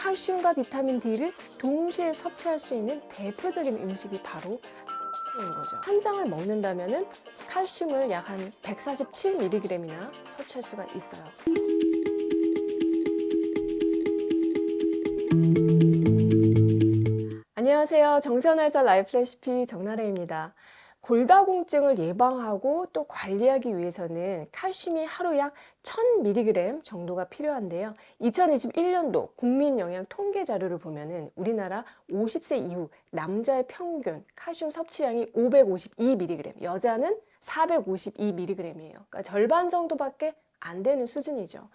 칼슘과 비타민 D를 동시에 섭취할 수 있는 대표적인 음식이 바로 인 거죠. 한 장을 먹는다면은 칼슘을 약 한 147mg이나 섭취할 수가 있어요. 안녕하세요. 정선화자 라이프 레시피 정나래입니다. 골다공증을 예방하고 또 관리하기 위해서는 칼슘이 하루 약 1000mg 정도가 필요한데요. 2021년도 국민영양 통계 자료를 보면은 우리나라 50세 이후 남자의 평균 칼슘 섭취량이 552mg, 여자는 452mg이에요. 그러니까 절반 정도밖에 안 되는 수준이죠.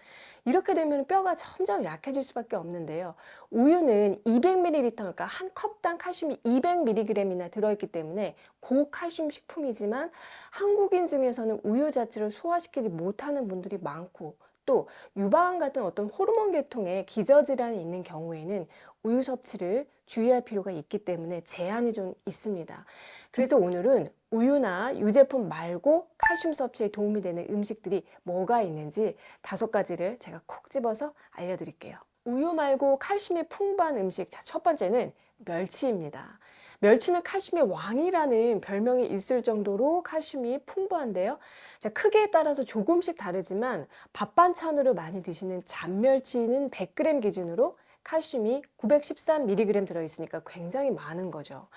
이렇게 되면 뼈가 점점 약해질 수밖에 없는데요. 우유는 200ml, 그러니까 한 컵당 칼슘이 200mg이나 들어있기 때문에 고칼슘 식품이지만 한국인 중에서는 우유 자체를 소화시키지 못하는 분들이 많고, 또 유방암 같은 어떤 호르몬 계통에 기저질환이 있는 경우에는 우유 섭취를 주의할 필요가 있기 때문에 제한이 좀 있습니다. 그래서 오늘은 우유나 유제품 말고 칼슘 섭취에 도움이 되는 음식들이 뭐가 있는지 5가지를 제가 콕 집어서 알려드릴게요. 우유 말고 칼슘이 풍부한 음식, 자, 첫 번째는 멸치입니다. 멸치는 칼슘의 왕이라는 별명이 있을 정도로 칼슘이 풍부한데요. 자, 크기에 따라서 조금씩 다르지만 밥 반찬으로 많이 드시는 잔멸치는 100g 기준으로 칼슘이 913mg 들어있으니까 굉장히 많은 거죠.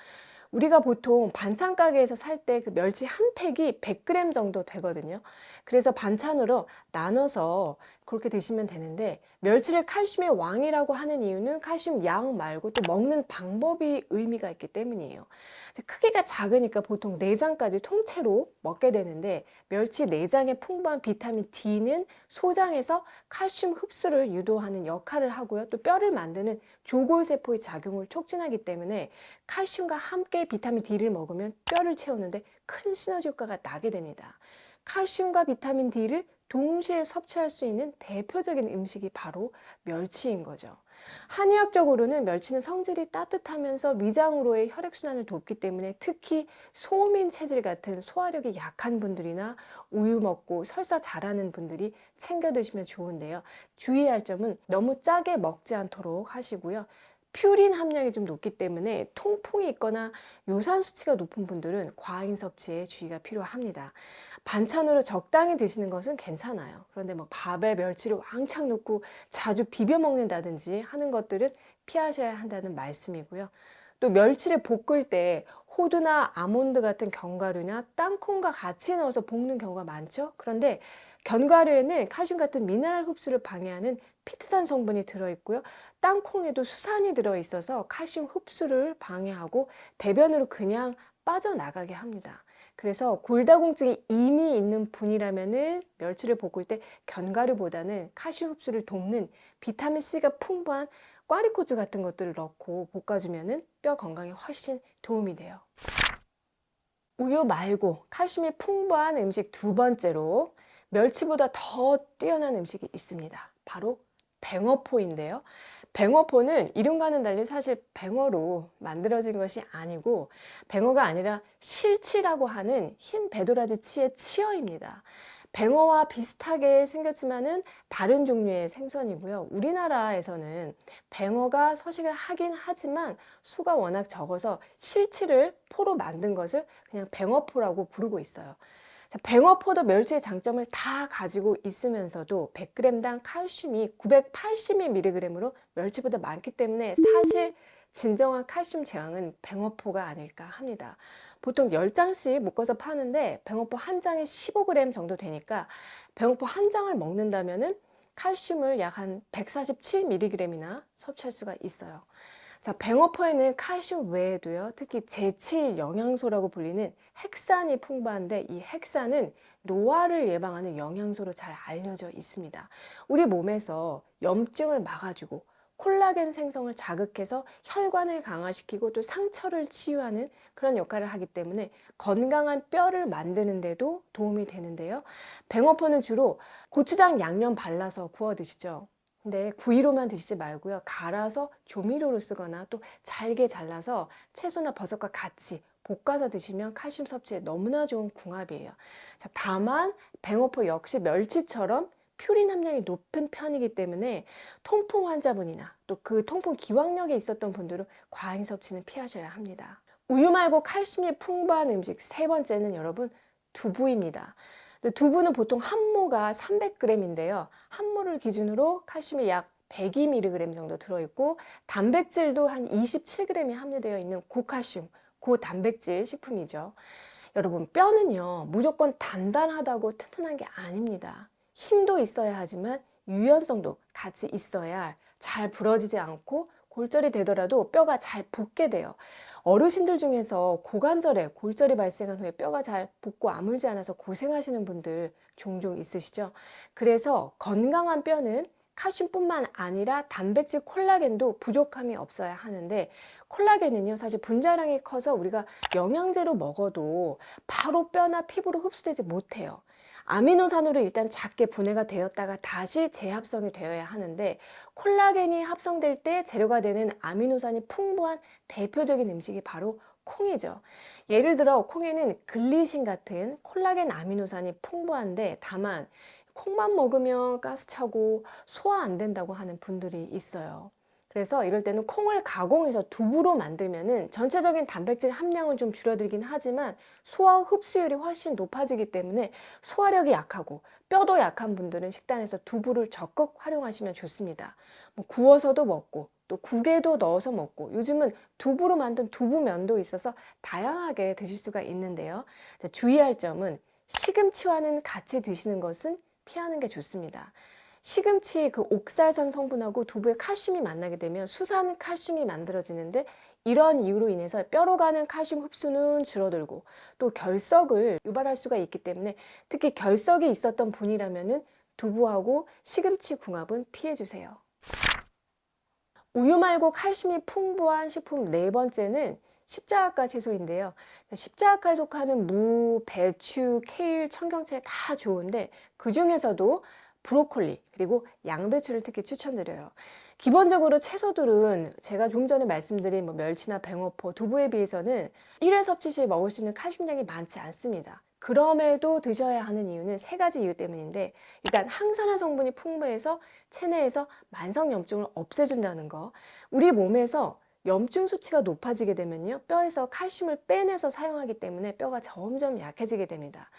우리가 보통 반찬 가게에서 살 때 그 멸치 한 팩이 100g 정도 되거든요. 그래서 반찬으로 나눠서 그렇게 드시면 되는데, 멸치를 칼슘의 왕이라고 하는 이유는 칼슘 양 말고 또 먹는 방법이 의미가 있기 때문이에요. 크기가 작으니까 보통 내장까지 통째로 먹게 되는데, 멸치 내장에 풍부한 비타민 D는 소장에서 칼슘 흡수를 유도하는 역할을 하고요. 또 뼈를 만드는 조골세포의 작용을 촉진하기 때문에 칼슘과 함께 비타민 D를 먹으면 뼈를 채우는데 큰 시너지 효과가 나게 됩니다. 칼슘과 비타민 D를 동시에 섭취할 수 있는 대표적인 음식이 바로 멸치인 거죠. 한의학적으로는 멸치는 성질이 따뜻하면서 위장으로의 혈액순환을 돕기 때문에 특히 소민 체질 같은 소화력이 약한 분들이나 우유 먹고 설사 잘하는 분들이 챙겨 드시면 좋은데요. 주의할 점은 너무 짜게 먹지 않도록 하시고요. 퓨린 함량이 좀 높기 때문에 통풍이 있거나 요산 수치가 높은 분들은 과잉 섭취에 주의가 필요합니다. 반찬으로 적당히 드시는 것은 괜찮아요. 그런데 뭐 밥에 멸치를 왕창 넣고 자주 비벼 먹는다든지 하는 것들은 피하셔야 한다는 말씀이고요. 또 멸치를 볶을 때 호두나 아몬드 같은 견과류나 땅콩과 같이 넣어서 볶는 경우가 많죠. 그런데 견과류에는 칼슘 같은 미네랄 흡수를 방해하는 피트산 성분이 들어있고요. 땅콩에도 수산이 들어있어서 칼슘 흡수를 방해하고 대변으로 그냥 빠져나가게 합니다. 그래서 골다공증이 이미 있는 분이라면은 멸치를 볶을 때 견과류보다는 칼슘 흡수를 돕는 비타민C가 풍부한 꽈리고추 같은 것들을 넣고 볶아주면은 뼈 건강에 훨씬 도움이 돼요. 우유 말고 칼슘이 풍부한 음식 두 번째로 멸치보다 더 뛰어난 음식이 있습니다. 바로 뱅어포인데요. 뱅어포는 이름과는 달리 사실 뱅어로 만들어진 것이 아니고, 뱅어가 아니라 실치라고 하는 흰 배도라지 치의 치어입니다. 뱅어와 비슷하게 생겼지만은 다른 종류의 생선이고요. 우리나라에서는 뱅어가 서식을 하긴 하지만 수가 워낙 적어서 실치를 포로 만든 것을 그냥 뱅어포라고 부르고 있어요. 자, 뱅어포도 멸치의 장점을 다 가지고 있으면서도 100g당 칼슘이 982mg으로 멸치보다 많기 때문에 사실 진정한 칼슘 제왕은 뱅어포가 아닐까 합니다. 보통 10장씩 묶어서 파는데 뱅어포 한 장에 15g 정도 되니까 뱅어포 한 장을 먹는다면은 칼슘을 약 한 147mg이나 섭취할 수가 있어요. 자, 뱅어포에는 칼슘 외에도요, 특히 제7 영양소라고 불리는 핵산이 풍부한데, 이 핵산은 노화를 예방하는 영양소로 잘 알려져 있습니다. 우리 몸에서 염증을 막아주고 콜라겐 생성을 자극해서 혈관을 강화시키고 또 상처를 치유하는 그런 역할을 하기 때문에 건강한 뼈를 만드는 데도 도움이 되는데요. 뱅어포는 주로 고추장 양념 발라서 구워 드시죠. 근데 구이로만 드시지 말고요. 갈아서 조미료로 쓰거나 또 잘게 잘라서 채소나 버섯과 같이 볶아서 드시면 칼슘 섭취에 너무나 좋은 궁합이에요. 자, 다만 뱅어포 역시 멸치처럼 퓨린 함량이 높은 편이기 때문에 통풍 환자분이나 또 그 통풍 기왕력이 있었던 분들은 과잉 섭취는 피하셔야 합니다. 우유 말고 칼슘이 풍부한 음식 세 번째는 여러분 두부입니다. 두부는 보통 한 모가 300g인데요. 한 모를 기준으로 칼슘이 약 102mg 정도 들어있고 단백질도 한 27g이 함유되어 있는 고칼슘, 고단백질 식품이죠. 여러분 뼈는요 무조건 단단하다고 튼튼한 게 아닙니다. 힘도 있어야 하지만 유연성도 같이 있어야 잘 부러지지 않고 골절이 되더라도 뼈가 잘 붙게 돼요. 어르신들 중에서 고관절에 골절이 발생한 후에 뼈가 잘 붙고 아물지 않아서 고생하시는 분들 종종 있으시죠? 그래서 건강한 뼈는 칼슘뿐만 아니라 단백질 콜라겐도 부족함이 없어야 하는데 콜라겐은요 사실 분자량이 커서 우리가 영양제로 먹어도 바로 뼈나 피부로 흡수되지 못해요. 아미노산으로 일단 작게 분해가 되었다가 다시 재합성이 되어야 하는데 콜라겐이 합성될 때 재료가 되는 아미노산이 풍부한 대표적인 음식이 바로 콩이죠. 예를 들어 콩에는 글리신 같은 콜라겐 아미노산이 풍부한데 다만 콩만 먹으면 가스 차고 소화 안 된다고 하는 분들이 있어요. 그래서 이럴 때는 콩을 가공해서 두부로 만들면은 전체적인 단백질 함량은 좀 줄어들긴 하지만 소화 흡수율이 훨씬 높아지기 때문에 소화력이 약하고 뼈도 약한 분들은 식단에서 두부를 적극 활용하시면 좋습니다. 뭐 구워서도 먹고 또 국에도 넣어서 먹고 요즘은 두부로 만든 두부면도 있어서 다양하게 드실 수가 있는데요. 자, 주의할 점은 시금치와는 같이 드시는 것은 피하는 게 좋습니다. 시금치 그 옥살산 성분하고 두부의 칼슘이 만나게 되면 수산 칼슘이 만들어지는데 이런 이유로 인해서 뼈로 가는 칼슘 흡수는 줄어들고 또 결석을 유발할 수가 있기 때문에 특히 결석이 있었던 분이라면은 두부하고 시금치 궁합은 피해 주세요. 우유 말고 칼슘이 풍부한 식품 네 번째는 십자가 채소인데요. 십자가에 속하는 무, 배추, 케일, 청경채 다 좋은데 그 중에서도 브로콜리 그리고 양배추를 특히 추천드려요. 기본적으로 채소들은 제가 좀 전에 말씀드린 뭐 멸치나 뱅어포, 두부에 비해서는 1회 섭취 시에 먹을 수 있는 칼슘량이 많지 않습니다. 그럼에도 드셔야 하는 이유는 세 가지 이유 때문인데 일단 항산화 성분이 풍부해서 체내에서 만성염증을 없애준다는 거. 우리 몸에서 염증 수치가 높아지게 되면요 뼈에서 칼슘을 빼내서 사용하기 때문에 뼈가 점점 약해지게 됩니다.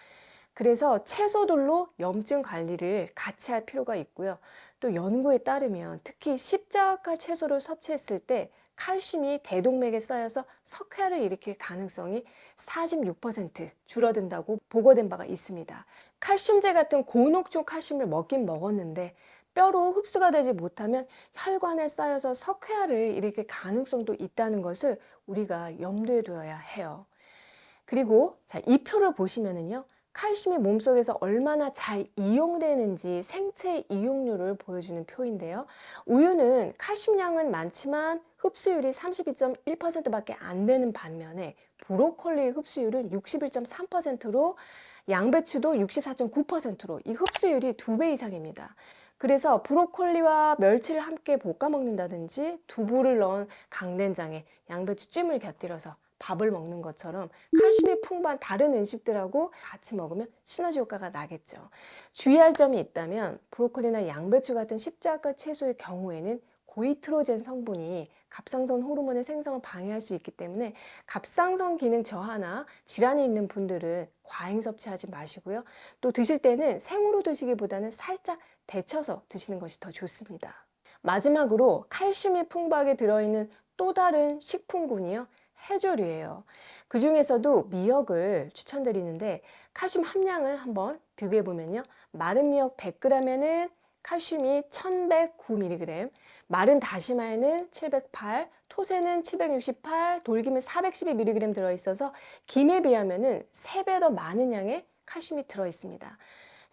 그래서 채소들로 염증 관리를 같이 할 필요가 있고요. 또 연구에 따르면 특히 십자가 채소를 섭취했을 때 칼슘이 대동맥에 쌓여서 석회화를 일으킬 가능성이 46% 줄어든다고 보고된 바가 있습니다. 칼슘제 같은 고농축 칼슘을 먹긴 먹었는데 뼈로 흡수가 되지 못하면 혈관에 쌓여서 석회화를 일으킬 가능성도 있다는 것을 우리가 염두에 둬야 해요. 그리고 자, 이 표를 보시면은요. 칼슘이 몸속에서 얼마나 잘 이용되는지 생체 이용률을 보여주는 표인데요. 우유는 칼슘량은 많지만 흡수율이 32.1%밖에 안 되는 반면에 브로콜리의 흡수율은 61.3%로 양배추도 64.9%로 이 흡수율이 2배 이상입니다. 그래서 브로콜리와 멸치를 함께 볶아 먹는다든지 두부를 넣은 강된장에 양배추찜을 곁들여서 밥을 먹는 것처럼 칼슘이 풍부한 다른 음식들하고 같이 먹으면 시너지 효과가 나겠죠. 주의할 점이 있다면 브로콜리나 양배추 같은 십자가 채소의 경우에는 고이트로젠 성분이 갑상선 호르몬의 생성을 방해할 수 있기 때문에 갑상선 기능 저하나 질환이 있는 분들은 과잉 섭취하지 마시고요. 또 드실 때는 생으로 드시기보다는 살짝 데쳐서 드시는 것이 더 좋습니다. 마지막으로 칼슘이 풍부하게 들어있는 또 다른 식품군이요. 해조류예요. 그 중에서도 미역을 추천드리는데 칼슘 함량을 한번 비교해 보면요. 마른 미역 100g에는 칼슘이 1109mg, 마른 다시마에는 708, 토새는 768, 돌김은 412mg 들어있어서 김에 비하면은 3배 더 많은 양의 칼슘이 들어있습니다.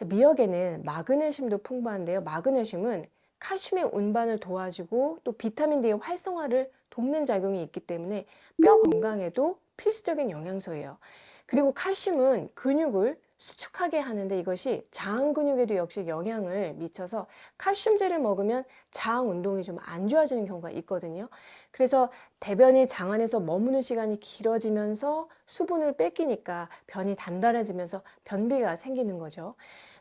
미역에는 마그네슘도 풍부한데요. 마그네슘은 칼슘의 운반을 도와주고 또 비타민 D의 활성화를 돕는 작용이 있기 때문에 뼈 건강에도 필수적인 영양소예요. 그리고 칼슘은 근육을 수축하게 하는데 이것이 장 근육에도 역시 영향을 미쳐서 칼슘제를 먹으면 장 운동이 좀 안 좋아지는 경우가 있거든요. 그래서 대변이 장 안에서 머무는 시간이 길어지면서 수분을 뺏기니까 변이 단단해지면서 변비가 생기는 거죠.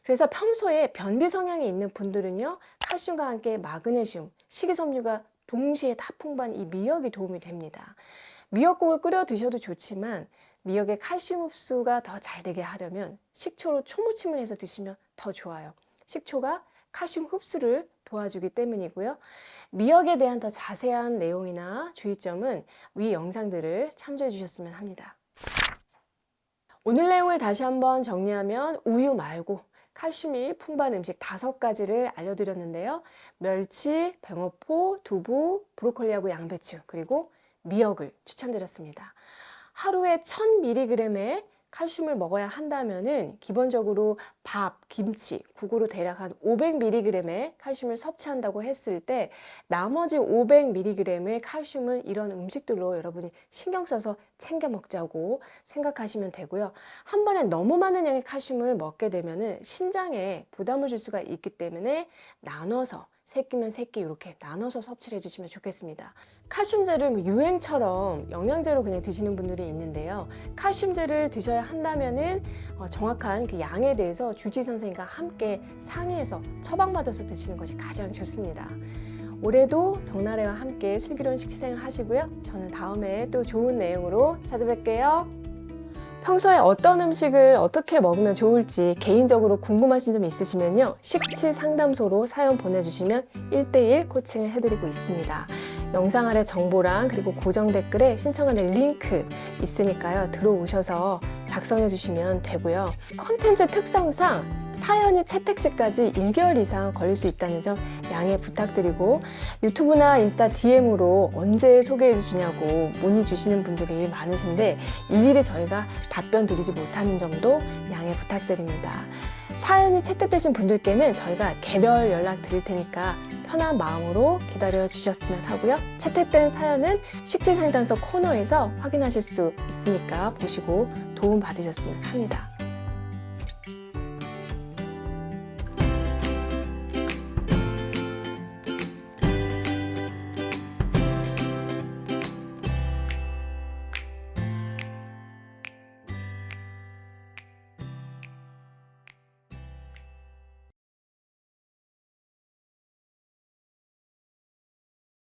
그래서 평소에 변비 성향이 있는 분들은요, 칼슘과 함께 마그네슘, 식이섬유가 동시에 다 풍부한 이 미역이 도움이 됩니다. 미역국을 끓여 드셔도 좋지만 미역의 칼슘 흡수가 더 잘 되게 하려면 식초로 초무침을 해서 드시면 더 좋아요. 식초가 칼슘 흡수를 도와주기 때문이고요. 미역에 대한 더 자세한 내용이나 주의점은 위 영상들을 참조해 주셨으면 합니다. 오늘 내용을 다시 한번 정리하면 우유 말고 칼슘이 풍부한 음식 5가지를 알려드렸는데요. 멸치, 병어포, 두부, 브로콜리하고 양배추, 그리고 미역을 추천드렸습니다. 하루에 1000mg의 칼슘을 먹어야 한다면은 기본적으로 밥, 김치, 국으로 대략 한 500mg의 칼슘을 섭취한다고 했을 때 나머지 500mg의 칼슘을 이런 음식들로 여러분이 신경 써서 챙겨 먹자고 생각하시면 되고요. 한 번에 너무 많은 양의 칼슘을 먹게 되면은 신장에 부담을 줄 수가 있기 때문에 나눠서 새끼면 새끼 이렇게 나눠서 섭취를 해주시면 좋겠습니다. 칼슘제를 유행처럼 영양제로 그냥 드시는 분들이 있는데요. 칼슘제를 드셔야 한다면은 정확한 그 양에 대해서 주治医 선생님과 함께 상의해서 처방받아서 드시는 것이 가장 좋습니다. 올해도 정나래와 함께 슬기로운 식시생활 하시고요. 저는 다음에 또 좋은 내용으로 찾아뵐게요. 평소에 어떤 음식을 어떻게 먹으면 좋을지 개인적으로 궁금하신 점 있으시면요. 식치 상담소로 사연 보내주시면 1:1 코칭을 해드리고 있습니다. 영상 아래 정보랑 그리고 고정 댓글에 신청하는 링크 있으니까요. 들어오셔서 작성해 주시면 되고요. 컨텐츠 특성상 사연이 채택 시까지 1개월 이상 걸릴 수 있다는 점 양해 부탁드리고 유튜브나 인스타 DM으로 언제 소개해 주냐고 문의 주시는 분들이 많으신데 일일이 저희가 답변 드리지 못하는 점도 양해 부탁드립니다. 사연이 채택되신 분들께는 저희가 개별 연락 드릴 테니까 편한 마음으로 기다려 주셨으면 하고요. 채택된 사연은 식치상담소 코너에서 확인하실 수 있으니까 보시고 도움 받으셨으면 합니다.